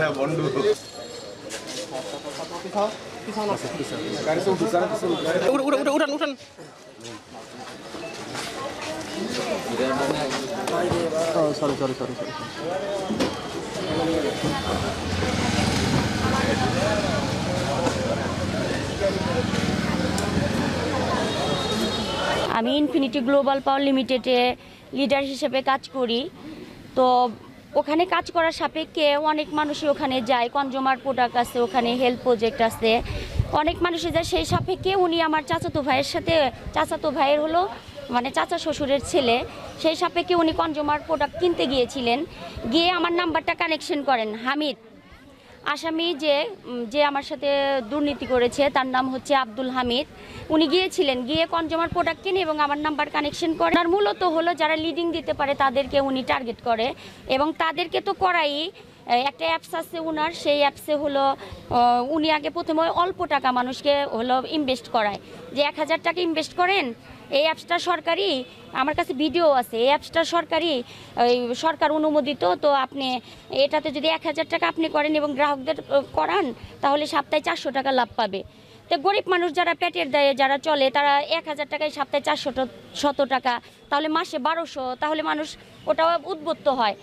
হ্যাঁ বন্ধু উঠান উঠান সরি সরি সরি সরি আমি ইনফিনিটি গ্লোবাল পাওয়ার লিমিটেডে লিডার হিসেবে কাজ করি। তো ওখানে কাজ করার সাপেক্ষে অনেক মানুষই ওখানে যায়, কনজিউমার প্রোডাক্ট আছে, ওখানে হেলথ প্রজেক্ট আছে, অনেক মানুষই যায়। সেই সাপেক্ষে উনি আমার চাচাতো ভাইয়ের সাথে, চাচাতো ভাইয়ের হলো মানে চাচা শ্বশুরের ছেলে, সেই সাপেক্ষে উনি কনজিউমার প্রোডাক্ট কিনতে গিয়েছিলেন। গিয়ে আমার নাম্বারটা কানেকশন করেন হামিদ। আসামি যে আমার সাথে দুর্নীতি করেছে তার নাম হচ্ছে আব্দুল হামিদ। উনি গিয়েছিলেন, গিয়ে কনজিউমার প্রোডাক্ট কিনে এবং আমার নাম্বার কানেকশন করে। আর মূলত হলো যারা লিডিং দিতে পারে তাদেরকে উনি টার্গেট করে, এবং তাদেরকে তো করাই। একটা অ্যাপস আছে ওনার, সেই অ্যাপসে হলো উনি আগে প্রথমে অল্প টাকা মানুষকে হলো ইনভেস্ট করায়, যে 1000 টাকা ইনভেস্ট করেন। এই অ্যাপসটা সরকারি, আমার কাছে ভিডিও আছে, এই অ্যাপসটা সরকারি, সরকার অনুমোদিত। তো আপনি এটাতে যদি 1000 টাকা আপনি করেন এবং গ্রাহকদের করান, তাহলে সপ্তাহে 400 টাকা লাভ পাবে। তো গরিব মানুষ যারা পেটের দায়ে যারা চলে, তারা 1000 টাকায় সপ্তাহে 400 টাকা, তাহলে মাসে 1200, তাহলে মানুষ ওটা উদ্বুদ্ধ হয়ে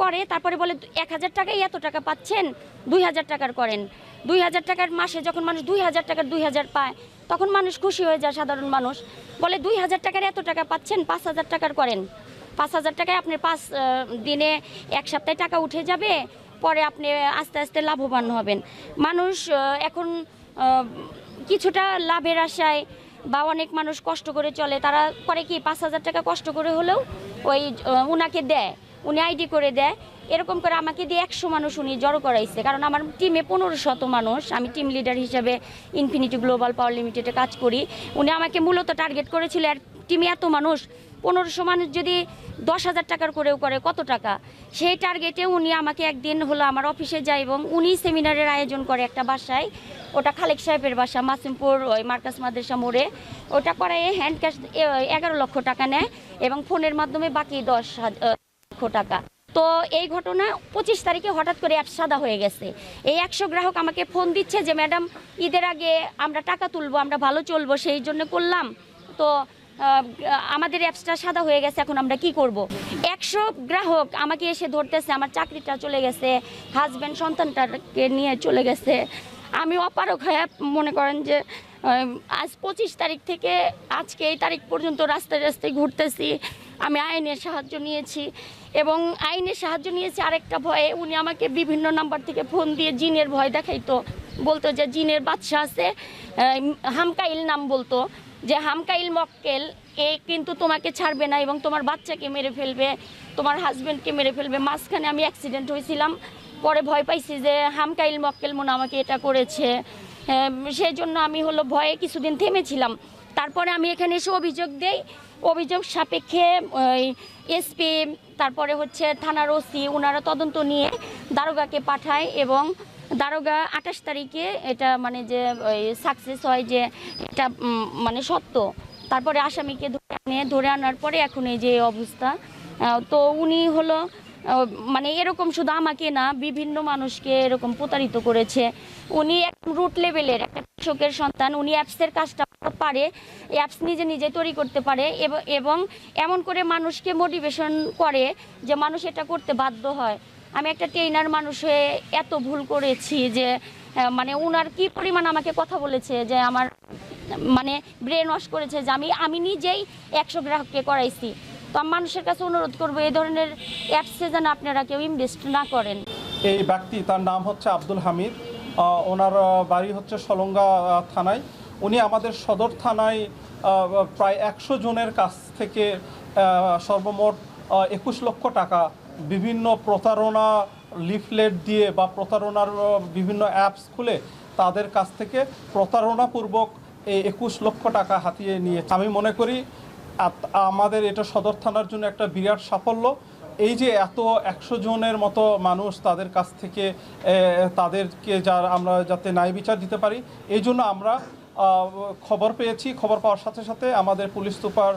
করে। তারপরে বলে 1000 টাকায় এত টাকা পাচ্ছেন, 2000 টাকার করেন। 2000 টাকার মাসে যখন মানুষ 2000 টাকার 2000 পায়, তখন মানুষ খুশি হয়ে যায়। সাধারণ মানুষ বলে 2000 টাকার এত টাকা পাচ্ছেন, 5000 টাকার করেন। 5000 টাকায় আপনার 5 দিনে 1 সপ্তাহে টাকা উঠে যাবে, পরে আপনি আস্তে আস্তে লাভবান হবেন। মানুষ এখন কিছুটা লাভের আশায় বা অনেক মানুষ কষ্ট করে চলে, তারা করে কি 5000 টাকা কষ্ট করে হলেও ওই উনাকে দেয়, উনি আইডি করে দেয়। এরকম করে আমাকে দিয়ে 100 মানুষ উনি জড়ো করাইছে। কারণ আমার টিমে 1500 মানুষ, আমি টিম লিডার হিসেবে ইনফিনিটি গ্লোবাল পাওয়ার লিমিটেডে কাজ করি। উনি আমাকে মূলত টার্গেট করেছিল। আর টিমে এত মানুষ, 1500 মানুষ যদি 10,000 টাকার করেও করে কত টাকা, সেই টার্গেটে উনি আমাকে একদিন হলো আমার অফিসে যায় এবং উনি সেমিনারের আয়োজন করে একটা বাসায়। ওটা খালেক সাহেবের বাসা, মাসিমপুর ওই মার্কাস মাদ্রাসা মোড়ে। ওটা করে হ্যান্ড ক্যাশ 11 লক্ষ টাকা নেয় এবং ফোনের মাধ্যমে বাকি 10 লক্ষ টাকা। তো এই ঘটনা 25 তারিখে হঠাৎ করে অ্যাপ সাদা হয়ে গেছে। এই 100 গ্রাহক আমাকে ফোন দিচ্ছে যে ম্যাডাম ঈদের আগে আমরা টাকা তুলবো, আমরা ভালো চলবো, সেই জন্য করলাম, তো আমাদের অ্যাপসটা সাদা হয়ে গেছে, এখন আমরা কি করব। 100 গ্রাহক আমাকে এসে ধরতেছে, আমার চাকরিটা চলে গেছে, হাজব্যান্ড সন্তানটাকে নিয়ে চলে গেছে। আমি অপারক হয়ে মনে করেন যে আজ 25 তারিখ থেকে আজকে এই তারিখ পর্যন্ত রাস্তায় রাস্তায় ঘুরতেছি। আমি আইনের সাহায্য নিয়েছি এবং আইনের সাহায্য নিয়েছি আরেকটা ভয়ে। উনি আমাকে বিভিন্ন নাম্বার থেকে ফোন দিয়ে জিনের ভয় দেখাইতো, বলতো যে জিনের বাদশা আছে, হামকাইল নাম বলতো, যে হামকাইল মক্কেল এ কিন্তু তোমাকে ছাড়বে না এবং তোমার বাচ্চাকে মেরে ফেলবে, তোমার হাজব্যান্ডকে মেরে ফেলবে। মাঝখানে আমি অ্যাক্সিডেন্ট হয়েছিলাম, পরে ভয় পাইছি যে হামকাইল মক্কেল মনে আমাকে এটা করেছে, সেই জন্য আমি হলো ভয়ে কিছুদিন থেমেছিলাম। তারপরে আমি এখানে এসে অভিযোগ দেই, অভিযোগ সাপেক্ষে এসপি, তারপরে হচ্ছে থানার ওসি, ওনারা তদন্ত নিয়ে দারোগাকে পাঠায় এবং দারোগা 28 তারিখে এটা মানে যে সাকসেস হয় যে এটা মানে সত্য। তারপরে আসামিকে ধরে আনার পরে এখন এই যে অবস্থা। তো উনি হলো মানে এরকম শুধু আমাকে না, বিভিন্ন মানুষকে এরকম প্রতারিত করেছে। উনি একদম রুট লেভেলের একটা কৃষকের সন্তান, উনি অ্যাপসের কাজটা পারে, অ্যাপস নিজে নিজে তৈরি করতে পারে এবং এমন করে মানুষকে মোটিভেশন করে যে মানুষ এটা করতে বাধ্য হয়। আমি একটা ট্রেনার মানুষ হয়ে এত ভুল করেছি যে মানে ওনার কি পরিমাণ আমাকে কথা বলেছে যে আমার মানে ব্রেন ওয়াশ করেছে, যে আমি নিজেই 100 গ্রাহককে করাইছি। তো আমি মানুষের কাছে অনুরোধ করবো এই ধরনের অ্যাপসে যেন আপনারা কেউ ইনভেস্ট না করেন। এই ব্যক্তি, তার নাম হচ্ছে আব্দুল হামিদ, ওনার বাড়ি হচ্ছে সলঙ্গা থানায়। উনি আমাদের সদর থানায় প্রায় 100 জনের কাছ থেকে সর্বমোট 21 লক্ষ টাকা বিভিন্ন প্রতারণা লিফলেট দিয়ে বা প্রতারণার বিভিন্ন অ্যাপস খুলে তাদের কাছ থেকে প্রতারণাপূর্বক এই 21 লক্ষ টাকা হাতিয়ে নিয়েছে। আমি মনে করি আমাদের এটা সদর থানার জন্য একটা বিরাট সাফল্য। এই যে এত 100 জনের মতো মানুষ, তাদের কাছ থেকে তাদেরকে আমরা যাতে ন্যায় বিচার দিতে পারি, এই জন্য আমরা খবর পেয়েছি। খবর পাওয়ার সাথে সাথে আমাদের পুলিশ সুপার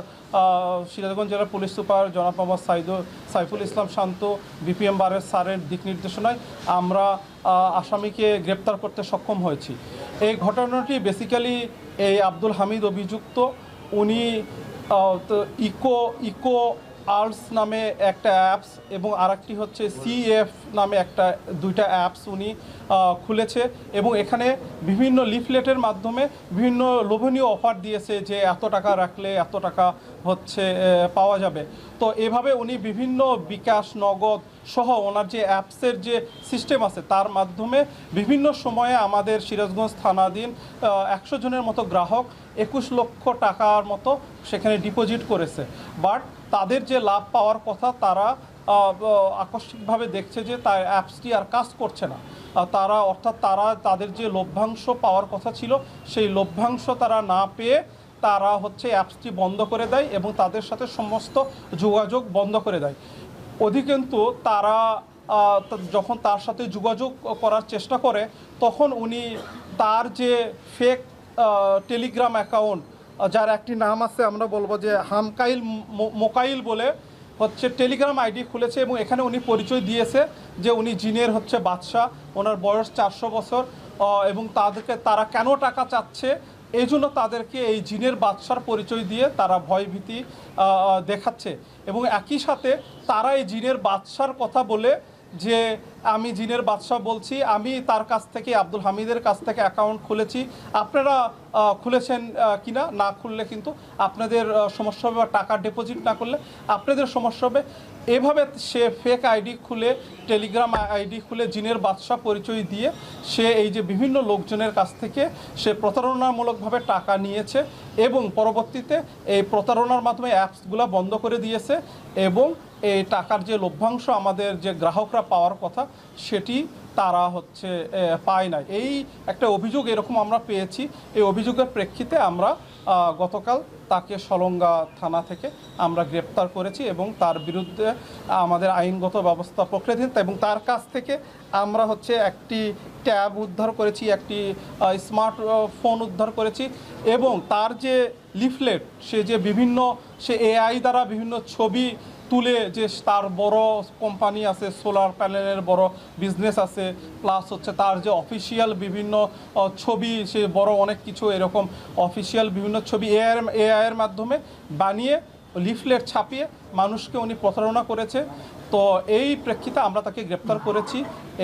সিরাজগঞ্জ জেলার পুলিশ সুপার জনাব মোহাম্মদ সাইফুল ইসলাম শান্ত বিপিএম বারের স্যারের দিক নির্দেশনায় আমরা আসামিকে গ্রেপ্তার করতে সক্ষম হয়েছি। এই ঘটনাটি বেসিক্যালি এই আব্দুল হামিদ অভিযুক্ত, উনি ইকো আর্টস নামে একটা অ্যাপস এবং আরেকটি হচ্ছে সিএফ নামে দুইটা অ্যাপস উনি খুলেছে এবং এখানে বিভিন্ন লিফলেটের মাধ্যমে বিভিন্ন লোভনীয় অফার দিয়েছে যে এত টাকা রাখলে এত টাকা হচ্ছে পাওয়া যাবে। তো এভাবে উনি বিভিন্ন বিকাশ, নগদ সহ ওনার যে অ্যাপসের যে সিস্টেম আছে তার মাধ্যমে বিভিন্ন সময়ে আমাদের সিরাজগঞ্জ থানাধীন 100 জনের মতো গ্রাহক 21 লক্ষ টাকার মতো সেখানে ডিপোজিট করেছে। বাট তাদের যে লাভ পাওয়ার কথা তারা আকস্মিকভাবে দেখছে যে তার অ্যাপসটি আর কাজ করছে না। তারা তাদের যে লভ্যাংশ পাওয়ার কথা ছিল সেই লভ্যাংশ তারা না পেয়ে তারা হচ্ছে অ্যাপসটি বন্ধ করে দেয় এবং তাদের সাথে সমস্ত যোগাযোগ বন্ধ করে দেয়। অধিকন্তু তারা যখন তার সাথে যোগাযোগ করার চেষ্টা করে তখন উনি তার যে ফেক টেলিগ্রাম অ্যাকাউন্ট, যার একটি নাম আছে আমরা বলবো যে মোকাইল বলে হচ্ছে টেলিগ্রাম আইডি খুলেছে এবং এখানে উনি পরিচয় দিয়েছে যে উনি জিনের হচ্ছে বাদশাহ, ওনার বয়স 400 বছর এবং তারা কেন টাকা চাচ্ছে এই জন্য তাদেরকে এই জিনের বাদশার পরিচয় দিয়ে তারা ভয়ভীতি দেখাচ্ছে এবং একই সাথে তারা এই জিনের বাদশার কথা বলে যে আমি জিনের বাদশাহ বলছি, আমি তার কাছ থেকে আব্দুল হামিদের কাছ থেকে অ্যাকাউন্ট খুলেছি, আপনারা খুলেছেন কিনা, না খুললে কিন্তু আপনাদের সমস্যা হবে বা টাকা ডিপোজিট না করলে আপনাদের সমস্যা হবে। এভাবে সে ফেক আইডি খুলে, টেলিগ্রাম আইডি খুলে জিনের বাদশাহ পরিচয় দিয়ে সে এই যে বিভিন্ন লোকজনের কাছ থেকে সে প্রতারণামূলকভাবে টাকা নিয়েছে এবং পরবর্তীতে এই প্রতারণার মাধ্যমে অ্যাপসগুলো বন্ধ করে দিয়েছে এবং এই টাকার যে লভ্যাংশ আমাদের যে গ্রাহকরা পাওয়ার কথা সেটি তারা হচ্ছে পায় না। এই একটা অভিযোগ এরকম আমরা পেয়েছি। এই অভিযোগের প্রেক্ষিতে আমরা গতকাল তাকে সলঙ্গা থানা থেকে আমরা গ্রেপ্তার করেছি এবং তার বিরুদ্ধে আমাদের আইনগত ব্যবস্থা প্রক্রিয়াধীন এবং তার কাছ থেকে আমরা হচ্ছে একটি ট্যাব উদ্ধার করেছি, একটি স্মার্টফোন উদ্ধার করেছি এবং তার যে লিফলেট, সে এআই দ্বারা বিভিন্ন ছবি তুলে যে তার বড় কোম্পানি আছে, সোলার প্যানেলের বড় বিজনেস আছে, প্লাস হচ্ছে তার যে অফিসিয়াল বিভিন্ন ছবি, সে বড় অনেক কিছু এরকম অফিসিয়াল বিভিন্ন ছবি এআইয়ের মাধ্যমে বানিয়ে লিফলেট ছাপিয়ে মানুষকে উনি প্রতারণা করেছে। তো এই প্রেক্ষিতে আমরা তাকে গ্রেপ্তার করেছি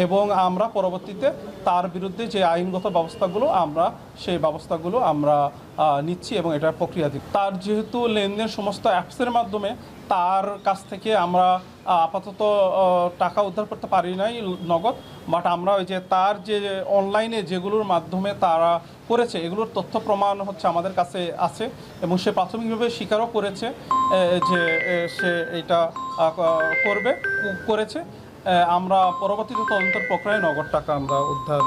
এবং আমরা পরবর্তীতে তার বিরুদ্ধে যে আইনগত ব্যবস্থাগুলো সেই ব্যবস্থাগুলো আমরা নিচ্ছি এবং এটার প্রক্রিয়াধীন। তার যেহেতু লেনদেন সমস্ত অ্যাপসের মাধ্যমে, তার কাছ থেকে আমরা আপাতত টাকা উদ্ধার করতে পারি নাই নগদ, বাট আমরা ওই যে তার যে অনলাইনে যেগুলোর মাধ্যমে তারা করেছে এগুলোর তথ্য প্রমাণ হচ্ছে আমাদের কাছে আছে এবং সে প্রাথমিকভাবে স্বীকারও করেছে যে সে এটা করেছে। আমরা পরবর্তীতে তদন্তের প্রক্রিয়ায় নগদ টাকা আমরা উদ্ধার